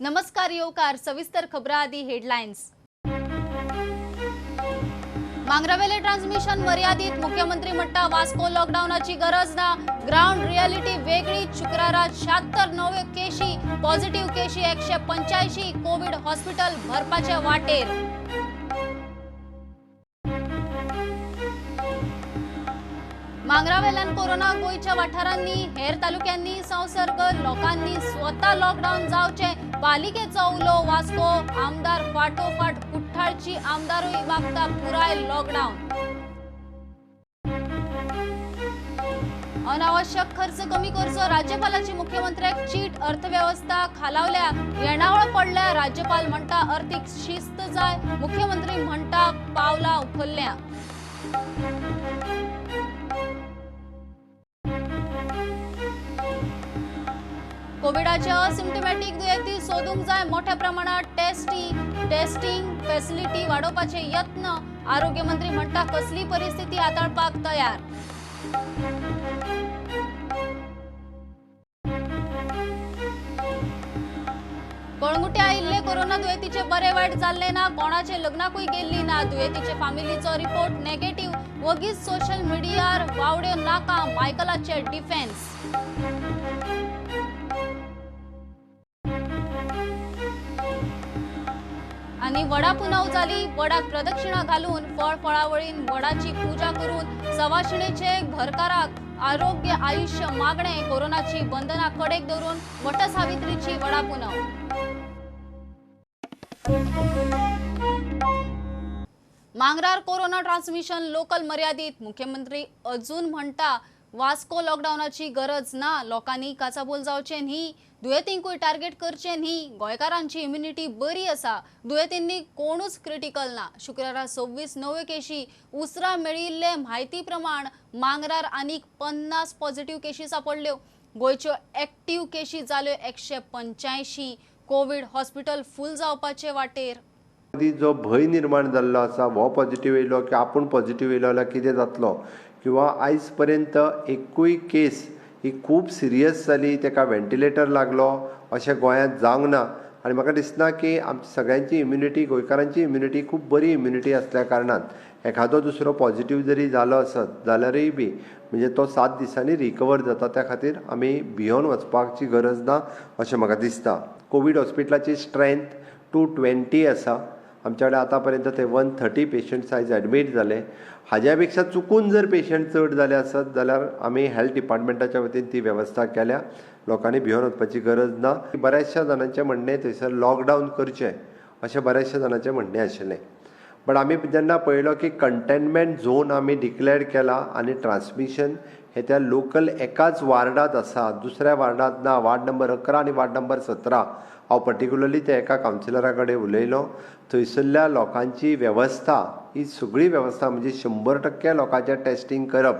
नमस्कार येवकार सविस्तर खबरां आदी हेडलाइन्स। मांगरावेले ट्रान्समिशन मर्यादित मुख्यमंत्री म्हणटा वास्को लॉकडाऊनाची गरज ना ग्राउंड रियालिटी वेगळी शुक्रारा 76 नवे केशी पॉझिटिव्ह केशी 185 कोविड हॉस्पिटल भरपाचे वाटेर। मांगरावेल्यान कोरोना गोयच्या वाठारांनी हेर तालुक्यांनी संसर्ग लोकांनी स्वतः लॉकडाऊन जावचे पालिकेचो उलो वास्को आमदार फाटोफाट कुठ्ठाळची आमदारूय मागता पुराय लॉकडाऊन। अनावश्यक खर्च कमी करचो राज्यपालाची मुख्यमंत्र्याक चीट अर्थव्यवस्था खालावल्या येणावळ पडल्या राज्यपाल म्हणटा आर्थिक शिस्त जाय मुख्यमंत्री म्हणटा पावला उखलल्या। कोविडाचे असिम्प्टोमॅटिक दुयेंती सोदूंक जाय मोठ्या प्रमाणात टेस्टिंग फॅसिलिटी वाडोवपाचे यत्न आरोग्य मंत्री म्हणटा कसली परिस्थिती हाताळपाक तयार। कळंगुटे आयिल्ले कोरोना दुयेंतीचे बरे वायट जाल्ले ना कोणाचे लग्नाकूय गेल्ली ना दुयेंतीचे फॅमिलीचो रिपोर्ट नेगेटिव्ह वगीच सोशल मीडियार वावड्यो नाका मायकलाचे डिफेन्स। आणि वडा पुनव जाली वडाक प्रदक्षिणा घालून फळ फळावळीन वडाची पूजा करून सवाशिणेचे घरकाराक आरोग्य आयुष्य मागणे कोरोनाची बंधना कडेक धरून वट सावित्रीची वडा पुनव। मांगरार कोरोना ट्रान्समिशन लोकल मर्यादित मुख्यमंत्री अजून म्हणटा वास्को लॉकडाऊनाची गरज ना लोकांनी काचाबोल जावचे न्ही दुयेंतींकूय टार्गेट करचे न्ही गोंयकारांची इम्युनिटी बरी आसा दुयेंतींनी कोणूच क्रिटिकल ना शुक्रारा 26 नवे केशी उसरा मेळिल्ले म्हायती प्रमाण मांगरार आनीक 50 पॉझिटिव्ह केशी सापडल्यो गोंयच्यो एक्टिव्ह केशी जाल्यो 185 कोविड हॉस्पिटल फुल जावपाचे वाटेर। जो भय निर्माण जाल्लो आसा हो पॉझिटिव्ह येयलो की आपूण पॉझिटिव्ह येयलो जाल्यार कितें जातलो किंवा आयज पर्यंत एकूय केस ही खूब सिरियस जाली तेका व्हेंटिलेटर लागलो अशें गोंयांत जावंक ना आनी म्हाका दिसना की आमची सगळ्यांची इम्युनिटी गोंयकारांची इम्युनिटी खूब बरी इम्युनिटी आसल्या कारणान एखादो दुसरो पॉझिटिव्ह जरी जालो आसत जाल्यारय बी म्हणजे तो 7 दिसांनी रिकवर जाता त्या खातीर आमी भियोन वचपाची गरज ना अशें म्हाका दिसता। कोवीड हॉस्पिटलाची स्ट्रेंथ 220 आसा आमच्या कडेन आतां पर्यंत ते 130 पेशंट्स आयज एडमीट जाले हाज्या पेक्षा चुकून जर पेशंट चड जाले आसत जाल्यार आमी हेल्थ डिपार्टमेंटाच्या वतीन ती वेवस्था केल्या लोकांनी भियोन वचपाची गरज ना। बऱ्याचशा जाणांचें म्हणणें थंयसर लॉकडावन करचें अशें बऱ्याचशा जाणांचें म्हणणें आशिल्लें बट आमी जेन्ना पळयलो की कंटेनमेंट झोन आमी डिक्लेअर केला आनी ट्रान्समिशन हे त्या लोकल एकाच वार्डांत आसा दुसऱ्या वार्डांत ना वार्ड नंबर 11 आनी वार्ड नंबर 17 हांव पर्टिक्युलरली त्या एका कावन्सिलरा कडेन उलयलो थंयसरल्या लोकांची वेवस्था ही सगळी वेवस्था म्हणजे 100% लोकांचें टेस्टिंग करप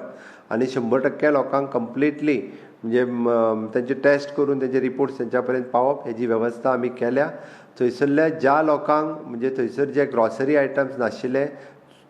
आनी 100% लोकांक कंप्लिटली म्हणजे तेंचे टेस्ट करून तेंचे रिपोर्ट्स तेंच्या पर्यंत पावप हेजी वेवस्था आमी केल्या। थंयसरल्या ज्या लोकांक म्हणजे थंयसर जे ग्रॉसरी आयटम्स नाशिल्ले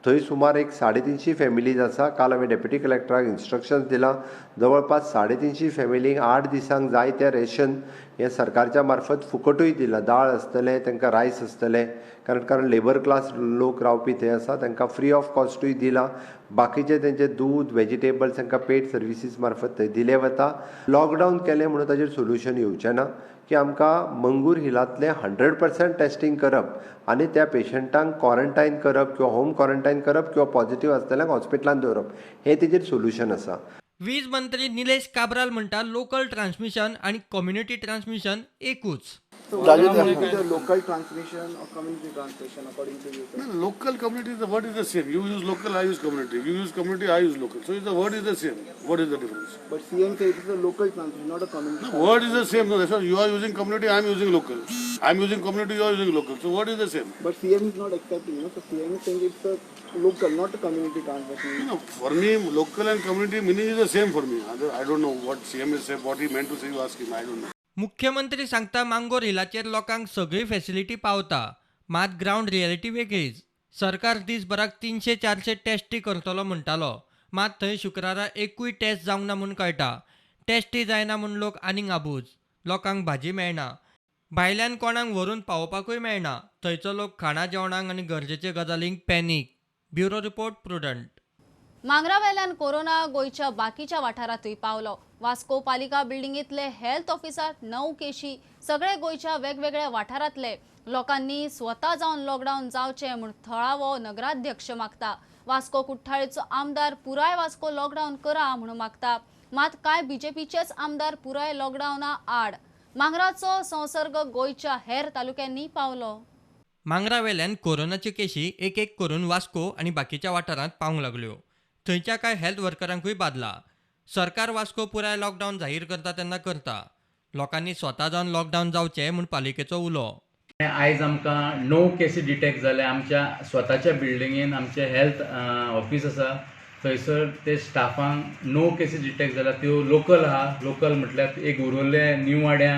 थंय सुमार एक 350 फॅमिलीज आसा काल हांवें डेप्युटी कलेक्टराक इन्स्ट्रक्शन्स दिला जवळपास 350 फॅमिलींक 8 दिसांक जाय तें रेशन हें सरकारच्या मार्फत फुकटूय दिलां दाळ आसतलें तांकां रायस आसतलें कारण लेबर क्लास लोक रावपी थंय आसा तांकां फ्री ऑफ कॉस्टूय दिलां बाकीचे तेंचे दूध व्हेजिटेबल्स तांकां पेड सर्विसीस मार्फत थंय दिले वता। लॉकडावन केलें म्हणून ताचेर सोल्युशन येवचें ना की आमकां मंगूर हिलांतलें 100% टेस्टिंग करप आनी त्या पेशंटांक क्वॉरंटायन करप किंवा होम क्वॉरंटायन करप किंवा पॉझिटिव्ह आसतल्यांक हॉस्पिटलांत दवरप हें तेजेर सोल्युशन आसा। वीज मंत्री निलेश काब्राल म्हणटा लोकल ट्रान्समिशन आणि कम्युनिटी ट्रान्समिशन एकूच। Local transmission or community transmission according to you? No, local community, the word is the same. You use local, I use community. You use community, I use local. So the word is the same. What is the difference? But CM says it is a local transmission, not a community. The word is the same. No, that's why you are using community, I am using local. I am using community, you are using local. So what is the same? But CM is not accepting, so CM is saying it's a local, not a community transmission. You know, for me, local and community meaning is the same for me. I don't know what CM is saying, what he meant to say, you ask him, I don't know. मुख्यमंत्री सांगता मांगोर हिलाचेर लोकांक सगळी facility पावता मात ground reality वेगळीच सरकार दिसभराक 300-400 tasty करतलो म्हणटालो मात थंय शुक्रारा एकूय टेस्ट जावंक ना म्हूण कळटा टेस्टी जायना म्हूण लोक आनीक आबूज लोकांक भाजी मेळना भायल्यान कोणाक व्हरून पावोवपाकूय मेळना, थंयचो लोक खाणा जेवणाक आनी गरजेचे गजालींक पॅनीक. Bureau report prudent. मांगरा वेल्यान कोरोना गोयच्या बाकीच्या वाठारांतूय पावलो. वास्को पालिका बिल्डिंगेंतले हेल्थ ऑफिसर 9 केशी सगळे गोयच्या वेगवेगळ्या वाठारांतले. लोकांनी स्वता जावन लॉकडावन जावचें म्हूण थळावो नगराध्यक्ष मागता. वास्को कुठ्ठाळेचो आमदार पुराय वास्को लॉकडावन करा म्हणून मागता. मात कांय बीजेपीचेच आमदार पुराय लॉकडावना आड. मांगराचो संसर्ग गोयच्या हेर तालुक्यांनी पावलो. मांगरा वेल्यान कोरोनाच्यो केशी एक एक करून वास्को आनी बाकीच्या वाठारांत पावंक लागल्यो. थंयच्या कांय हेल्थ वर्करांकूय बादला. सरकार वास्को पुराय लॉकडावन जाहीर करता तेन्ना करता. लोकांनी स्वता जावन लॉकडावन जावचें म्हूण पालिकेचो उलो. आयज आमकां 9 केसी डिटेक्ट जाल्या. आमच्या स्वताच्या बिल्डिंगेन आमचे हेल्थ ऑफिस आसा, थंयसर ते स्टाफांक 9 केसी डिटेक्ट जाल्या. त्यो लोकल आहा. लोकल म्हटल्यार एक उरले न्यू वाड्या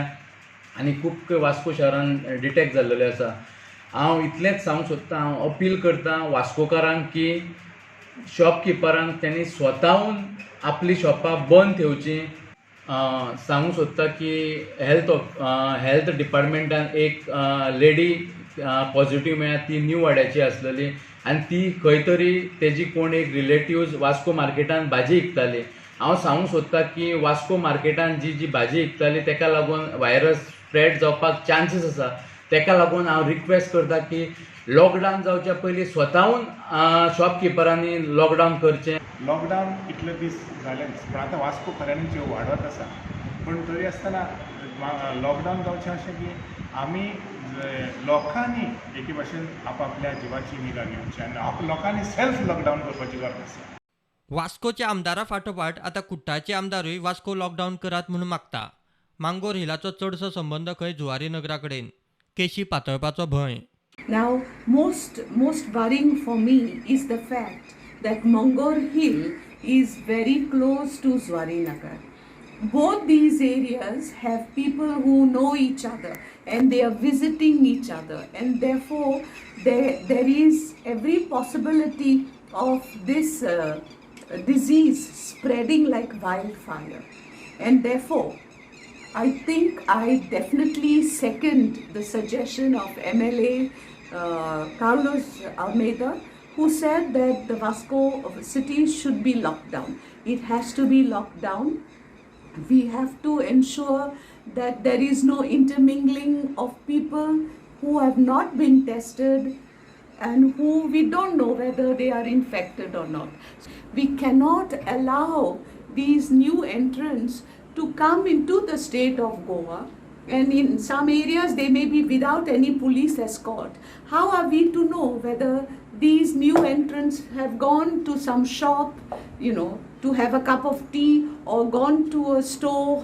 आनी खूब वास्को शहरान डिटेक्ट जाल्लेले आसा. हांव इतलेंच सांगूंक सोदतां, हांव अपील करतां वास्कोकारांक की शॉपकिपरांक त्यांनी स्वताहून आपली शॉपां बंद ठेवची. सांगूंक सोदता की हेल्थ डिपार्टमेंटान एक लेडी पॉझिटिव्ह मेळ्ळ्या. ती न्यू वाड्याची आसलेली आनी ती खंय तरी तेजी कोण एक रिलेटिव्ज वास्को मार्केटान भाजी विकताली. हांव सांगूंक सोदता की वास्को मार्केटान जी भाजी विकताली तेका लागून व्हायरस स्प्रेड जावपाक चान्सीस आसा. तेका लागून हांव रिक्वेस्ट करता की लॉकडावन जावच्या पयलीं स्वताहून शॉपकिपरांनी लॉकडावन करचें. लॉकडाऊन इतले दीस जालेच, पण आता वास्को खऱ्यांनी जीव वाडत आसा. पण तरी आसतना लॉकडावन जावचें अशें की आमी लोकांनी एके भाशेन आपापल्या जिवाची निगा घेवची आनी लोकांनी सेल्फ लॉकडावन करपाची गरज आसा. वास्कोच्या आमदारा फाटोफाट आतां कुट्टाचे आमदारूय वास्को लॉकडावन करात म्हणून मागता. मांगोर हिलाचो चडसो संबंद खंय जुवारी नगरा कडेन. केशी पातळपाचो भंय. Now, most worrying for me is the fact that Mangor Hill is very close to Zwarinagar. Both these areas have people who know each other and they are visiting each other, and therefore there is every possibility of this disease spreading like wildfire. And therefore, I think I definitely second the suggestion of MLA Carlos Almeida, who said that the Vasco city should be locked down. It has to be locked down. We have to ensure that there is no intermingling of people who have not been tested and who we don't know whether they are infected or not. We cannot allow these new entrants to come into the state of Goa, and in some areas they may be without any police escort. How are we to know whether these new entrants have gone to some shop, to have a cup of tea, or gone to a stores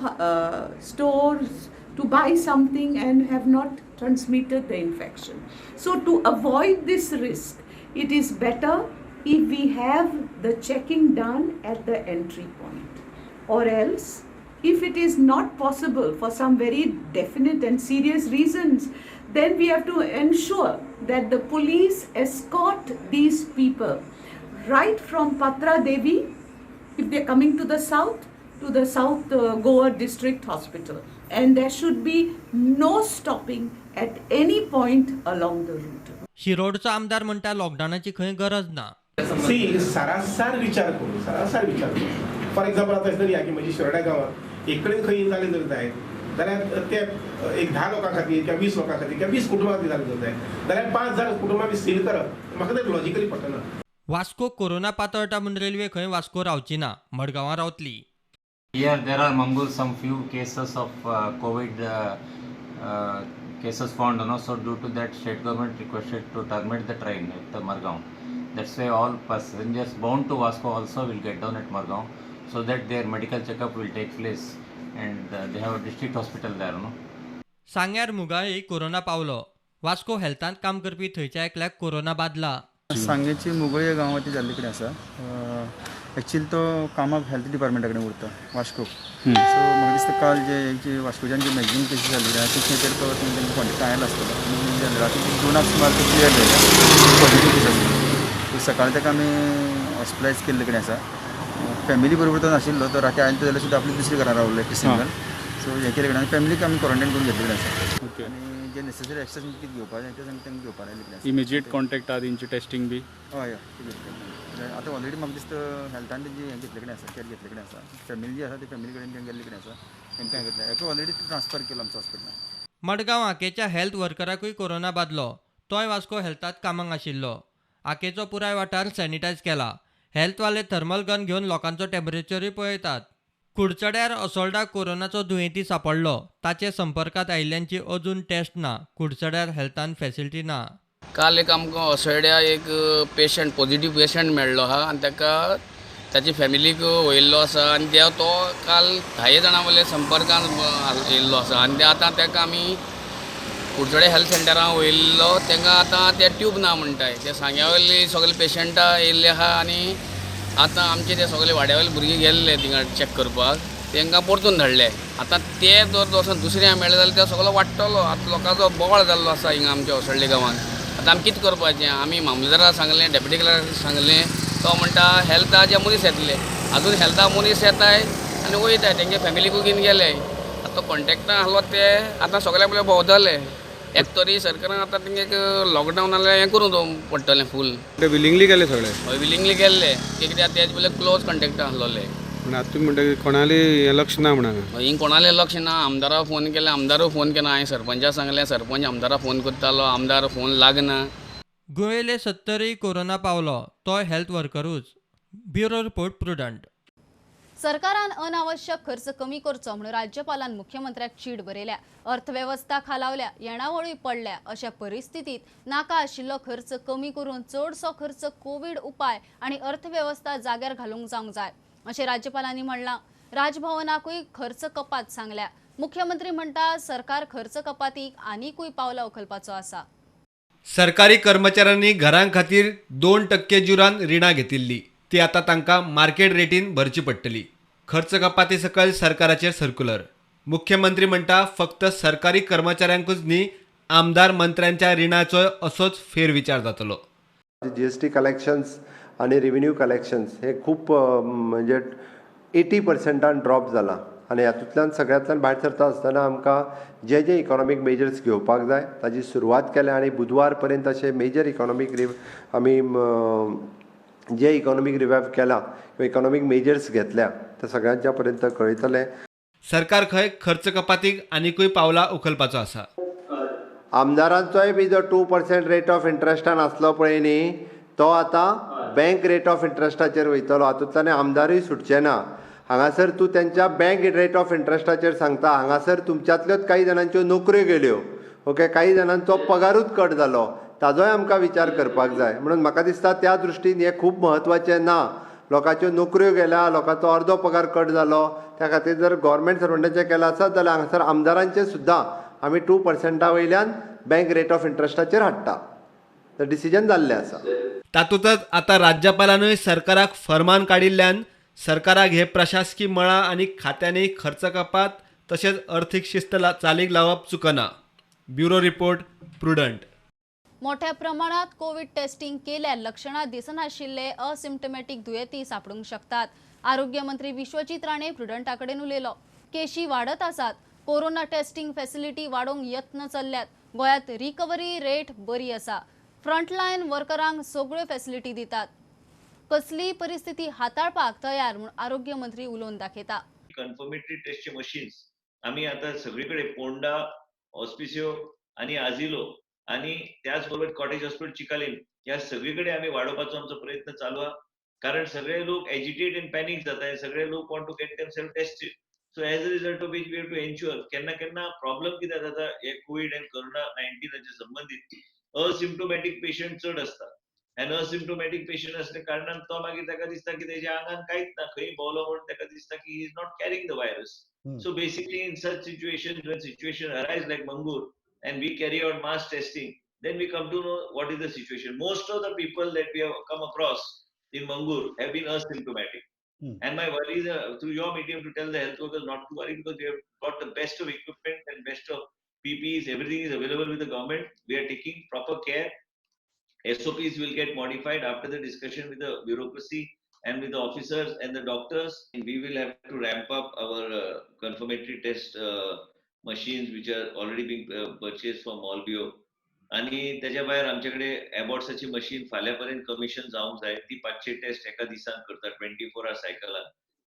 to buy something and have not transmitted the infection? So to avoid this risk, it is better if we have the checking done at the entry point, or else if it is not possible for some very definite and serious reasons, then we have to ensure that the police escort these people right from Patra Devi, if they're coming to the South Goa District Hospital, and there should be no stopping at any point along the route. शिरोडचो आमदार म्हणटा लॉकडावनाची खंय गरज ना. सरासर विचार करू. For example आता जर या की म्हणजे शिरोड्या गावात एक कडेन खंय जाले जर जायत जाल्यार ते एक 10 लोकां खातीर किंवा 20 लोकां खातीर किंवा 20 कुटुंबां खातीर जाले जर जायत जाल्यार 5,000 कुटुंबां बी सील करप म्हाका तर लॉजिकली पटना. वास्को कोरोना पातळटा म्हूण रेल्वे खंय वास्को रावची ना, मडगांवां रावतली. Here there are Mangur some few cases of COVID cases found, so due to that state government requested to terminate the train at the Margaon. That's why all passengers bound to Vasco also will get down at Margaon, so that their medical checkup will take place, and they have a district hospital there. सांग्यार मुगाळी corona पावलो. वास्को हेल्थांत काम करपी थंयच्या एकल्याक corona बादला. सांगेची मुगळे गांवाची जाल्ले कडेन आसा. Actually तो कामाक हेल्थ डिपार्टमेंटा कडेन उरता वास्को. सो म्हाका दिसता काल जे वास्कोच्यान जे मॅक्झिमम केसीस जाल्ले तितले तर तांकां कॉन्टेक्ट आयला आसतलो. राती 2 सुमार तो क्लियर जाता पॉझिटीव केस आसता. सकाळी ताका आमी हॉस्पिटलायज केल्ले कडेन आसा. फॅमिली बरोबर तो नाशिल्लो, तो राती आयलो जाल्यार सुद्दां आपली दुसरी घरां रावले सिंगल. सो हे केले कडेन फॅमिलीक आमी क्वॉरंटायन करून घेतले कडेन आसा ओके आनी जे नेसेसरी एक्स्ट्रा कितें घेवपाक जाय तें तांकां घेवपाक लायले कडेन आसा इमिजिएट कॉन्टॅक्ट आहा तेंची टेस्टींग बी हय हय आतां ऑलरेडी म्हाका दिसता हेल्थान तेंची हें घेतले कडेन आसा केअर घेतले कडेन आसा फॅमिली जी आसा ती फॅमिली कडेन तें गेल्ले कडेन आसा तांकां घेतले हेका ऑलरेडी ट्रान्सफर केलो आमच्या हॉस्पिटलान मडगांव आकेच्या हेल्थ वर्कराकूय कोरोना बादलो तोय वास्को हेल्थात कामाक आशिल्लो आकेचो पुराय वाठार सॅनिटायज केला हेल्थवाले थर्मल गन घेवन लोकांचो टेंपरेचरूय पळयतात कुडचड्यार असोल्डाक कोरोनाचो दुयेंती सापडलो ताचे संपर्कात आयिल्ल्यांची अजून टेस्ट ना कुडचड्यार हेल्थान फॅसिलिटी ना काल एक आमकां असोड्या एक पेशंट पॉझिटिव्ह पेशंट मेळ्ळो आहा आनी ताका ताची फॅमिलीक वयल्लो आसा आनी तो काल 10 जाणां वयले संपर्कान येयल्लो आसा आनी आतां ताका आमी कुडचड्या हेल्थ सेंटरान वयल्लो तांकां आतां ते ट्यूब ना म्हणटाय ते सांग्या वयली सगळे पेशंटां येयल्ले आहा आनी आतां आमचे ते सगळे वाड्या वयले भुरगे गेल्ले थिंगा चॅक करपाक तांकां परतून धाडले आतां ते जर वचून दुसऱ्या मेळ्ळे जाल्यार तो सगळो वाडटलो आतां लोकांचो बोवाळ जाल्लो आसा हिंगा आमच्या असोळडे गांवांत आतां आमी कितें करपाचें आमी मामलेदाराक सांगलें डेप्युटी कलेक्टराक सांगलें तो म्हणटा हेल्थाचे मनीस येतले अजून हेल्था मनीस येताय आनी वयताय तेंगे फॅमिलीकूय घेवन गेले आतां कॉन्टेक्टान आहलो ते आतां सगळ्या कडे भोंवतले एक तरी सरकारान आतां तेंगे लॉकडावन नाल्यार हें करून पडटलें फूल विलिंगली गेले सगळे हय विलिंगली गेल्ले कित्याक तेजे पयलीं क्लोज कॉन्टेक्टान आहलोले पूण आतां तुमी म्हणटा कोणाली हें लक्ष ना म्हणा हिंग कोणालें लक्ष ना आमदाराक फोन केले आमदारूय फोन केला हांवें सरपंचाक सांगलें सरपंच आमदाराक फोन करतालो आमदार फोन लागना गोंयले 70 कोरोना पावलो तोय हेल्थ वर्करूच ब्युरो रिपोर्ट प्रुडंट सरकारान अनावश्यक खर्च कमी करचो म्हणून राज्यपालान मुख्यमंत्र्याक चीट बरयल्या अर्थवेवस्था खालावल्या येणावळी पडल्या अशा परिस्थितीत नाका आशिल्लो खर्च कमी करून चडसो खर्च कोविड उपाय आणि अर्थवेवस्था जाग्यार घालूंक जावंक जाय अशें राज्यपालांनी म्हणलां राजभवनाकूय खर्च कपात सांगल्या मुख्यमंत्री म्हणटा सरकार खर्च कपातीक आनीकूय पावलां उखलपाचो आसा सरकारी कर्मचाऱ्यांनी घरां खातीर 2% जुरान रिणां घेतिल्ली ती आतां तांकां मार्केट रेटीन भरची पडटली खर्च कपाती सकयल सरकाराचेर सर्क्युलर मुख्यमंत्री म्हणटा फक्त सरकारी कर्मचाऱ्यांकूच न्ही आमदार मंत्र्यांच्या रिणाचो असोच फेरविचार जातलो GST कलेक्शन्स आणि रेव्हेन्यू कलेक्शन्स हे खूप म्हणजे 80% ड्रॉप जाला आणि हातूंतल्यान सगळ्यांतल्यान भायर सरता आसतना आमकां जे इकॉनॉमीक मेजर्स घेवपाक जाय ताची सुरवात केल्या आणि बुधवार पर्यंत अशे मेजर इकॉनॉमीक आमी जे इकॉनॉमीक रिवायव केला इकॉनॉमीक मेजर्स घेतल्या ते सगळ्यांच्या पर्यंत कळयतले सरकार खंय खर्च कपातीक आनीकूय पावलां उखलपाचो आसा आमदारांचोय बी जो 2% रेट ऑफ इंट्रस्टान आसलो पळय न्ही तो आतां बँक रेट ऑफ इंट्रस्टाचेर वयतलो हातूंतल्यान आमदारूय सुटचे ना हांगासर तूं तेंच्या बँक रेट ऑफ इंट्रस्टाचेर सांगता हांगासर तुमच्यांतल्योच काही जाणांच्यो नोकऱ्यो गेल्यो ओके काही जाणांचो पगारूच कट जालो ताजोय आमकां विचार करपाक जाय म्हणून म्हाका दिसता त्या दृश्टीन हें खूब म्हत्वाचें ना लोकांच्यो नोकऱ्यो गेल्या लोकांचो अर्दो पगार कट जालो त्या खातीर जर गव्हर्मेंट सर्वंटाचें केलें आसत जाल्यार हांगासर आमदारांचें सुद्दां आमी 2% वयल्यान बँक रेट ऑफ इंट्रस्टाचेर हाडटा तर डिसिजन जाल्लें आसा तातूंतच आतां राज्यपालानूय सरकाराक फर्मान काडिल्ल्यान सरकाराक हे प्रशासकी मळां आनी खात्यांनी खर्च कपात तशेंच अर्थीक शिस्त चालीक लावप चुकना ब्युरो रिपोर्ट प्रुडंट मोठ्या प्रमाणात कोविड टेस्टिंग केल्यार लक्षणां दिसनाशिल्ले असिम्टमॅटिक दुयेंती सापडूंक शकतात आरोग्य मंत्री विश्वजीत राणे प्रुडंटा कडेन उलयलो केशी वाडत आसात कोरोना टेस्टिंग फॅसिलिटी वाडोवंक यत्न चल्ल्यात गोंयांत रिकवरी रेट बरी आसा फ्रंटलायन वर्करांक सगळ्यो फॅसिलिटी दितात कसली परिस्थिती हाताळपाक तयार म्हूण आरोग्य मंत्री उलोवन दाखयता कन्फर्मेटरी टेस्टचे मशीन्स आम्ही आता सगळीकडे पोंडा ऑस्पिसियो आणि आझिलो आणि त्याचबरोबर कॉटेज हॉस्पिटल चिकालीन या सगळीकडे आम्ही वाढवपाचो आमचो प्रयत्न चालू आहे कारण सगळे लोक एजिटेट इन पॅनिक जातात सगळे लोक want to get themselves tested so as a result of which we have to ensure केन्ना केन्ना प्रॉब्लेम कितें जाता हे कोविड आनी कोरोना 19 संबंधित असिम्टोमॅटिक पेशंट चड असता आनी असिम्टोमॅटिक पेशंट असल्या कारणान तो मागीर ताका दिसता की तेज्या आंगान कांयच ना खंय भोंवलो म्हणून ताका दिसता की he is not carrying the virus so basically in such situation when situation arise like Mangur and we carry out mass testing then we come to know what is the situation most of the people that we have come across in Mangur have been asymptomatic and my worry is through your medium to tell the health workers not to worry because we have got the best of equipment and best of PPEs everything is available with the government we are taking proper care SOPs will get modified after the discussion with the bureaucracy and with the officers and the doctors, we will have to ramp up our confirmatory test machines which are already being purchased from Molbio. आणि त्याच्या भायर आमच्याकडे एबॉट्साची machine फाल्यांपर्यंत commission जावंक जाय. ती 500 taste एका दिसान करता 24 hour सायकलान.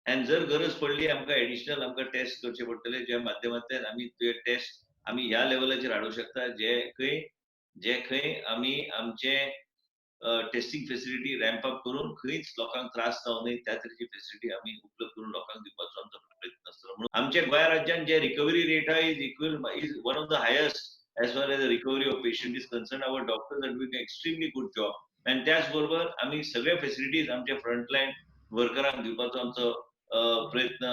आणि जर गरज पडली आमकां एडिशनल टेस्ट करचे पडटले, ज्या माध्यमांतल्यान आमी ते टेस्ट आमी ह्या लेवलाचेर हाडूंक शकता जे खंय आमी आमचे टेस्टिंग फेसिलिटी रॅम्प अप करून खंयच लोकांक त्रास जावं नये त्या तरेची फेसिलिटी आमी उपलब्ध करून लोकांक दिवपाचो आमचो प्रयत्न आसतलो. म्हणून आमच्या गोंय राज्यान जे रिकवरी रेट आहा is one of the highest as far as the recovery of patient is concerned. Our doctors are doing an extremely good job. And त्याच बरोबर आम्ही सगळे फेसिलिटीज आमच्या फ्रंटलाईन वर्करांक दिवपाचो आमचो प्रयत्न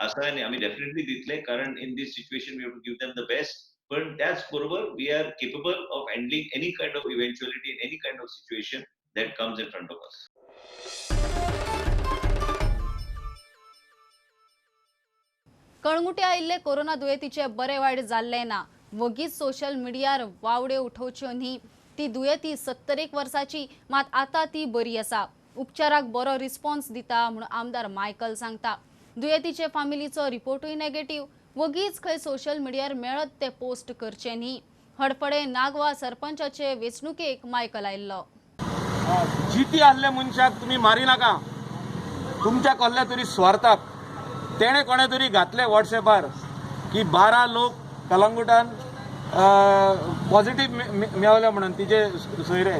आसा आनी आमी डेफिनेटली दितले, कारण in this situation we have to give them the best. पण त्याच बरोबर we are capable of handling any kind of eventuality in any kind of situation that comes in front of us. Calangute आयिल्ले corona दुयेंतीचे बरे वायट जाल्ले ना. वगीच social मिडियार वावडे उठोवच्यो न्ही. ती दुयेंती 70 वर्साची, मात आता ती बरी आसा. उपचाराक बरो रिस्पॉन्स दिता म्हणून आमदार मायकल सांगता. दुयेंतीचे फॅमिलीचो रिपोर्टूय नेगेटिव्ह. वगीच खंय सोशल मिडियार मेळत ते पोस्ट करचे न्ही. हडफडे नागवा सरपंचाचे वेंचणुकेक मायकल आयिल्लो. जिती आसले मनशाक तुमी मारी नाका. तुमच्या कसल्या तरी स्वार्थाक तेणे कोणे तरी घातले व्हॉट्सॅपार की 12 लोक कलंगुटान पॉझिटिव्ह मेळले म्हणून तिचे सोयरे.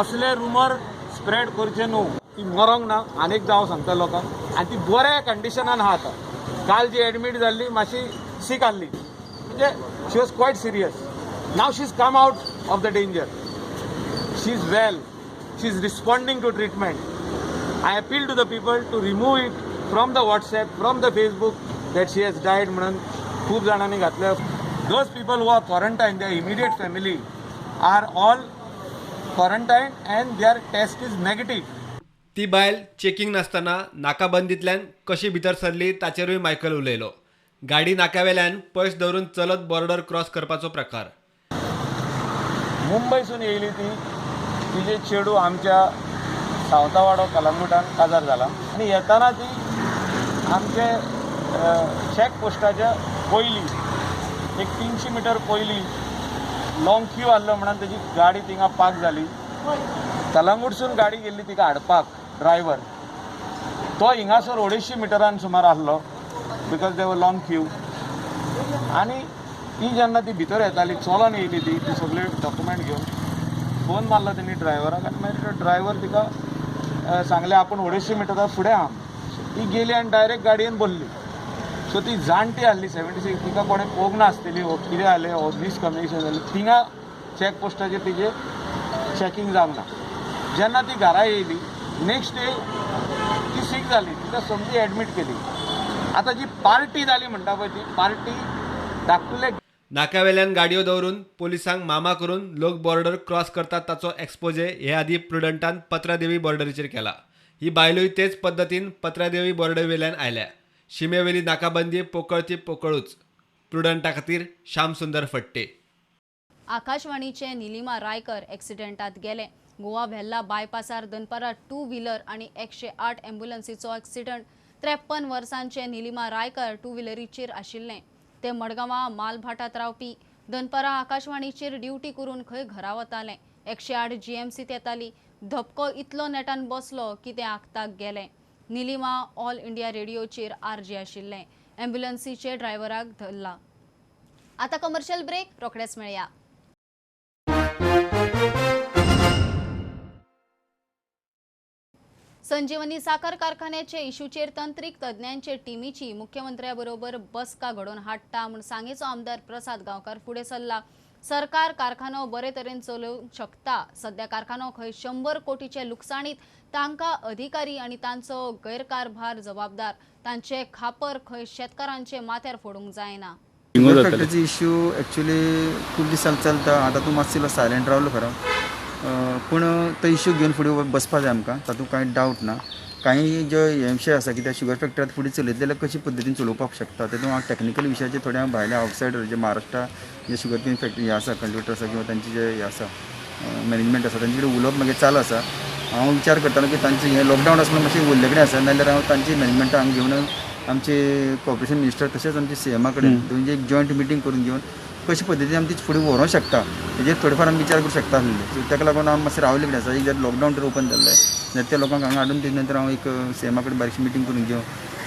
असले रुमर स्प्रेड करचे न्हू. ती मरोंक ना. आनीक जावं सांगता लोकांक. आनी ती बऱ्या कंडिशनान आहा आतां. काल जी एडमीट जाल्ली मातशी सीक आसली, म्हणजे she was quite serious. Now she is come out of the danger. She is well. She is responding to treatment. I appeal to the people to remove it from the WhatsApp, from the Facebook that she has died म्हणून खूप जाणांनी घातले. Those people who are quarantine, their immediate family are all quarantine and their test is negative. ती बायल checking नासतना नाकाबंदीतल्यान कशी भितर सरली ताचेरूय मायकल उलयलो. गाडी नाक्यावेल्यान पयस दवरून चलत बॉर्डर क्रॉस करपाचो प्रकार. मुंबयसून येयली ती. तिचे चेडू आमच्या सावतावाडो कलंगुटान काजार जाला आनी येताना ती आमचे चॅक पोस्टाच्या पयलीं एक 300 मीटर पयलीं लॉंग क्यू आसलो म्हणून तेजी गाडी थिंगा पार्क जाली. कलंगूटसून गाडी गेल्ली तिका हाडपाक ड्रायव्हर. तो हिंगासर 250 मिटरान सुमार आसलो, बिकॉज दे वर लॉंग क्यू. आनी ती जेन्ना ती भितर येताली चलोन येयली ती सगळे डॉक्युमेंट घेवन. फोन मारलो तेणी ड्रायव्हराक आनी मागीर ड्रायव्हर तिका सांगलें आपूण 250 मिटरा फुडें आहा. ती गेली आनी डायरेक्ट गाडयेन बसली. सो ती जाणटी आसली 76. तिका कोणें पळोवंक नासतली कितें जालें हो मिसकम्युनिकेशन जालें. थिंगा चॅक पोस्टाचेर तिजें चॅकींग जावंक ना. जेन्ना ती घरा येयली नेक्स्ट डे ती सीक जाली. तिका समजी एडमीट केली. आतां जी पार्टी जाली म्हणटा पळय ती पार्टी धाकटुले नाक्यावेल्यान गाडयो दवरून पोलिसांक मामा करून लोक बॉर्डर क्रॉस करतात ताचो एक्सपोजे हे आदी प्रुडंटान पत्रादेवी बॉर्डरीचेर केला. ही बायलोय तेच पद्दतीन पत्रादेवी बॉर्डरवेल्यान आयल्या. शिमेवेली नाकाबंदी पोकळ ती पोकळूच. प्रुडंटा खातीर श्याम सुंदर फडटे. आकाशवाणीचे निलिमा रायकर एक्सिडेंटात गेले. गोवा भेल्ला बायपासार दनपारा 2 व्हीलर आणि 108 ॲम्ब्युलन्सीचो एक्सिडंट. 53 वर्सांचे निलिमा रायकर 2 व्हीलरीचेर आशिल्ले. ते मडगांवां मालभाटात रावपी. दनपारा आकाशवाणीचेर ड्युटी करून खंय घरा वताले. 108 GMCत येताली. धपको इतलो नेटान बसलो की ते आखताक गेले. निलिमा ऑल इंडिया रेडिओचेर RJ आशिल्ले. ॲम्ब्युलन्सीचे ड्रायव्हराक धरला. आता कमर्शियल ब्रेक. रोखडेच मेळया. संजीवनी साखर कारखान्याचे इशूचेर तंत्रीक तज्ञांचे टीमीची मुख्यमंत्र्याबरोबर बसका घडोवन हाडटा म्हूण सांगेचो आमदार प्रसाद गांवकार फुडें सरला. सरकार कारखानो बरे तरेन चलोवंक शकता. सध्या कारखानो खंय 100 कोटीचे लुकसाणीत. तांकां अधिकारी आनी तांचो गैरकारभार जबाबदार. तांचे खापर खंय शेतकारांचे माथ्यार फोडूंक जायना. फॅक्टरीचो इश्यू एक्चुअली खूप दिसांक चलता. आतां तूं मातसो सायलेंट रावलो खरो, पूण तो इश्यू घेवन फुडें बसपा जाय आमकां. तातूंत कांय डावट ना. काही जे विशय आसा की त्या शुगर फॅक्टरीत फुडें चलयत जाल्यार कशे पद्दतीन चलोवपाक शकता. तेतूंत हांव टॅक्निकल विशयाचे थोडे हांव भायले आवटसायडर जे महाराष्ट्रा जे शुगर केन फॅक्टरी आसा कल्टिवेटर आसा किंवा तांचे जे आसा मॅनेजमेंट आसा तांचे कडेन उलोवप मागीर चालू आसा. हांव विचार करतालो की तांचे हें लॉकडावन आसलो मातशें उरले कडेन आसा नाल्यार हांव तांची मॅनेजमेंटा हांगा घेवन आमचे कॉर्पोरेशन मिनिस्टर तशेंच आमचे CM कडेन दोनची एक जॉयंट मिटींग करून घेवन कशे पद्दतीन आमी ती फुडें व्हरूंक शकता हेजेर थोडेफार आमी विचार करूंक शकता आसलेले. सो ताका लागून हांव मातशें रावले कडेन आसा. एक जर लॉकडावन जर ओपन जाल्लें जाल्यार त्या लोकांक हांगा हाडून तेजे नंतर हांव एक CM कडेन बारीकशी मिटींग करून घेवन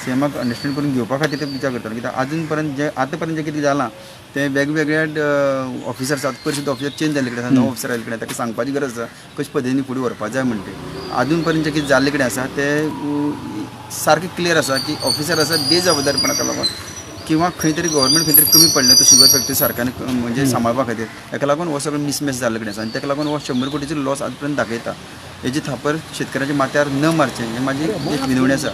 CM अंडरस्टँड करून घेवपा खातीर ते विचार करतालो. कित्याक आजून पर्यंत जे आतां पर्यंत जे कितें जालां ते वेगवेगळ्या ऑफिसर्स आतां परिशद ऑफिसर चेंज जाल्ले कडेन आसा, नवो ऑफिसर आयले कडेन ताका सांगपाची गरज आसा कशे पद्दतीन फुडें व्हरपा जाय म्हणटे. आजून पर्यंत जे कितें जाल्ले कडेन आसा ते सारकें क्लियर आसा की ऑफिसर आसा बेजबाबदारपणाक लागून किंवा खंय तरी गव्हर्मेंट खंय तरी कमी पडलें तो शुगर फॅक्टरी सारक्यान म्हणजे सांबाळपा खातीर ताका लागून हो सगळो मिसमॅच जाल्ले कडेन आसा आनी ताका लागून हो 100 कोटीचो लॉस आज पर्यंत दाखयता. हेजी थापर शेतकऱ्याच्या माथ्यार न मारचें हें म्हाजी एक विनवणी आसा.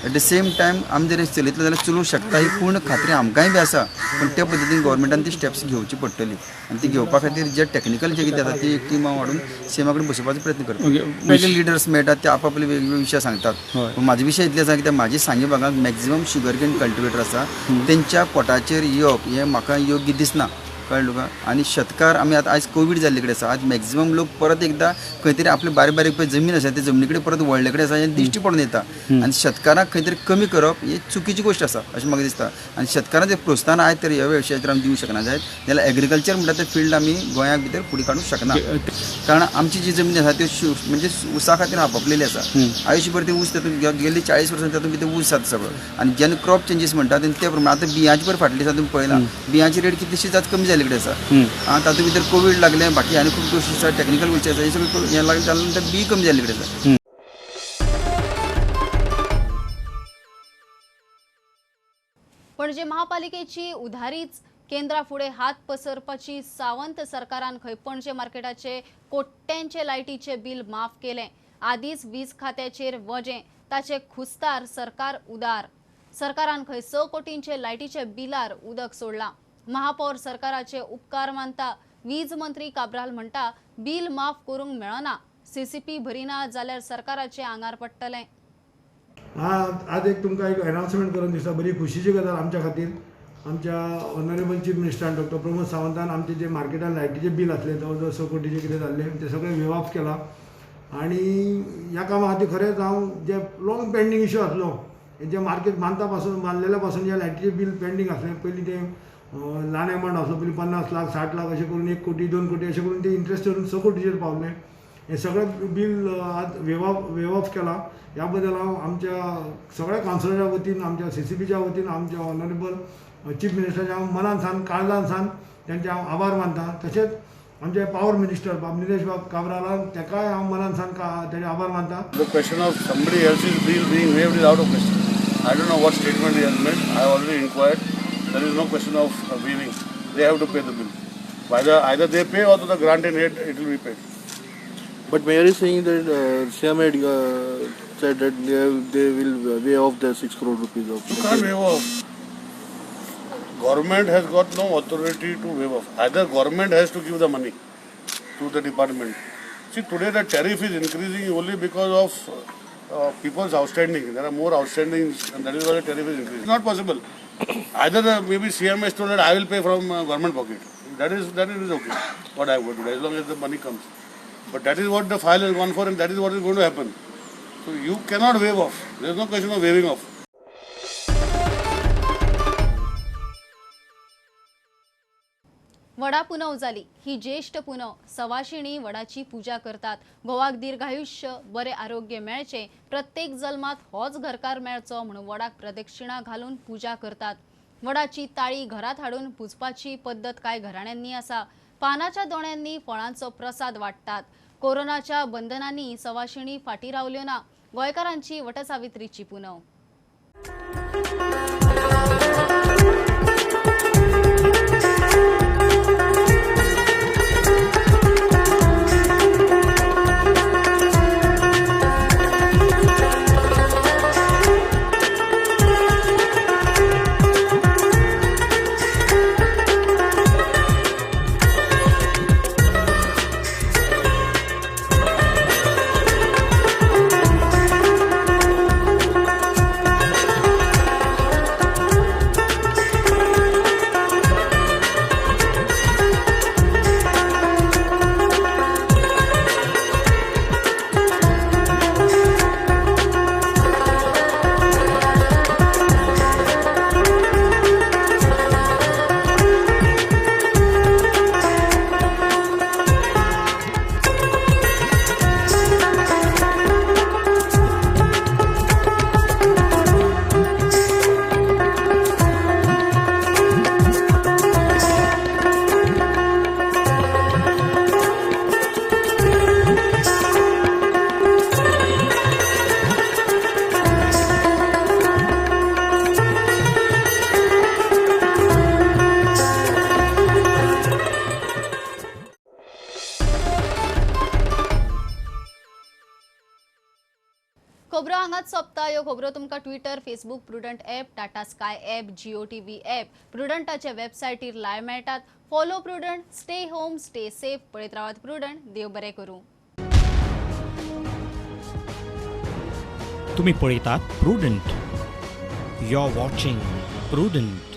एट द सेम टायम आमी जर चलयतले जाल्यार चलूंक शकता ही पूर्ण खात्री आमकांय बी आसा, पूण त्या पद्दतीन गव्हर्मेंटान ती स्टेप्स घेवची पडटली आनी ती घेवपा खातीर जे टॅक्निकल जे कितें आसा ती एक टीम हाडून CM कडेन बसोवपाचो प्रयत्न करता. वेगळे लिडर्स मेळटात ते आपापले वेगवेगळे विशय सांगतात. पूण म्हाजे विशय इतले आसा कित्याक म्हाजी सांगे भागांत मॅक्झिमम शुगर केन कल्टिवेटर आसा तेंच्या पोटाचेर येवप हें म्हाका योग्य दिसना. कळ्ळें तुका. आनी शेतकार आमी आतां आयज कोवीड जाल्ले कडेन आसा. आज मॅक्झिमम लोक परत एकदा खंय तरी आपले बारीक बारीक पळय जमीन आसा ते जमनी कडेन परत व्हडले कडेन आसा हें दिश्टी पडून येता आनी शेतकाराक खंय तरी कमी करप ही चुकीची गोश्ट आसा अशें म्हाका दिसता. आनी शेतकारांक जर प्रोत्साहन आयज तर ह्या विशयाचेर आमी दिवंक शकना जायत जाल्यार एग्रीकल्चर म्हणटा ते फील्ड आमी गोंया भितर फुडें काडूंक शकना. कारण आमची जी जमीन आसा त्यो म्हणजे उसा खातीर आपापलेली आसा. आयुश्यभर ते ऊस तातूंत गेल्ली 40 वर्सां तातूंत भितर ऊस जाता सगळो आनी जेन्ना क्रॉप चेंजीस म्हणटा ते प्रमाणे आतां बियांची पळय फाटली दिसा तुमी पळयलां बियांची रेट कितलीशीच आज कमी जाल्ले कडेन आसा. तातूंत भितर कोवीड लागलें बाकी आनी खूब गोश्टी आसा टॅक्निकल गोश्टी आसा हे सगळें हें लागलें जाल्या नंतर बी कमी जाल्ले कडेन आसा. पणजे महापालिकेची उधारीच केंद्रा फुडें हात पसरपाची सावंत सरकारान खंय पणजे मार्केटाचे कोट्यांचे लायटीचे बील माफ केलें. आदींच वीज खात्याचेर वजें ताचे खुस्तार सरकार उदार. सरकारान खंय 6 कोटींचे लायटीचे बिलार उदक सोडलां. महापौर सरकाराचे उपकार मानता. वीज मंत्री काब्राल म्हणटा बील माफ करूंक मेळना. CCP भरिना जाल्यार सरकाराचे आंगार पडटलें. आज एक तुमकां एक अनाउन्समेंट करून दिसता बरी खुशीची गजाल आमच्या खातीर. आमच्या ऑनरेबल चीफ मिनिस्टरान डॉक्टर प्रमोद सावंतान आमचे जे मार्केटान लायटीचे बील आसले जवळ 6 कोटीचे कितें जाल्ले ते सगळे वेव ऑफ केला आनी ह्या कामा खातीर खरेंच हांव जे लॉंग पेंडींग इश्यू आसलो जे मार्केट बांदलेल्या पासून जे लायटीचे बील पेंडींग आसले पयलीं ते ल्हान एमावंट आसलो पयलीं 50 लाख 60 लाख अशें करून 1 कोटी 2 कोटी अशें करून ते इंट्रस्ट करून 6 कोटीचेर पावले. हे सगळें बील आज वेव ऑफ केला. ह्या बद्दल हांव आमच्या सगळ्या कावन्सिलराच्या वतीन आमच्या CCPच्या वतीन आमच्या ऑनरेबल चीफ मिनिस्टराच्या हांव मनान सान काळजान सान तेंचे हांव आभार मानता. तशेंच आमचे पावर मिनिस्टर निलेश बाब काब्रालान तेकाय हांव मनान सान तेजे आभार मानता. The question of somebody else's bill being waived is out of question. I don't know what statement he has made. I have already inquired. There is no question of waiving. They have to pay the bill. Either they pay or to the granted rate it will be paid. But Mayor is saying that CM had said that they will waive off the 6 crore rupees of. You can't waive off. Government has got no authority to waive off. Either government has to give the money to the department. See, today the tariff is increasing only because of people's outstanding. There are more outstandings and that is why the tariff is increasing. It's not possible. Either maybe CM has told that I will pay from government pocket. That is okay. What I have got to do as long as the money comes. But that is what the file has gone for and that is what is going to happen. So you cannot waive off. There is no question of waiving off. Vada पुनव जाली. ही ज्येष्ठ पुनव सवाशिणी वडाची पूजा करतात. घोवाक दीर्घायुष्य बरे आरोग्य मेळचे प्रत्येक जल्मात होच घरकार मेळचो म्हणून वडाक प्रदक्षिणा घालून पूजा करतात. वडाची ताळी घरात हाडून पुजपाची पद्धत काय घराण्यांनी आसा. पानाच्या दोण्यांनी फळांचो प्रसाद वाटतात. कोरोनाच्या बंधनांनी सवाशिणी फाटी रावल्यो ना. गोंयकारांची वटसावित्रीची पुनव. खबरो हांगाच सोंपता. ह्यो खबरो तुमकां Twitter, Facebook, prudent app, Tata sky app, Jio TV app, प्रुडंटाच्या वेबसायटीर लायव्ह मेळटात. Follow prudent, stay home, stay safe. पळयत रावात प्रुडंट. देव बरें करूं. तुम्ही पळयतात prudent. You are watching prudent.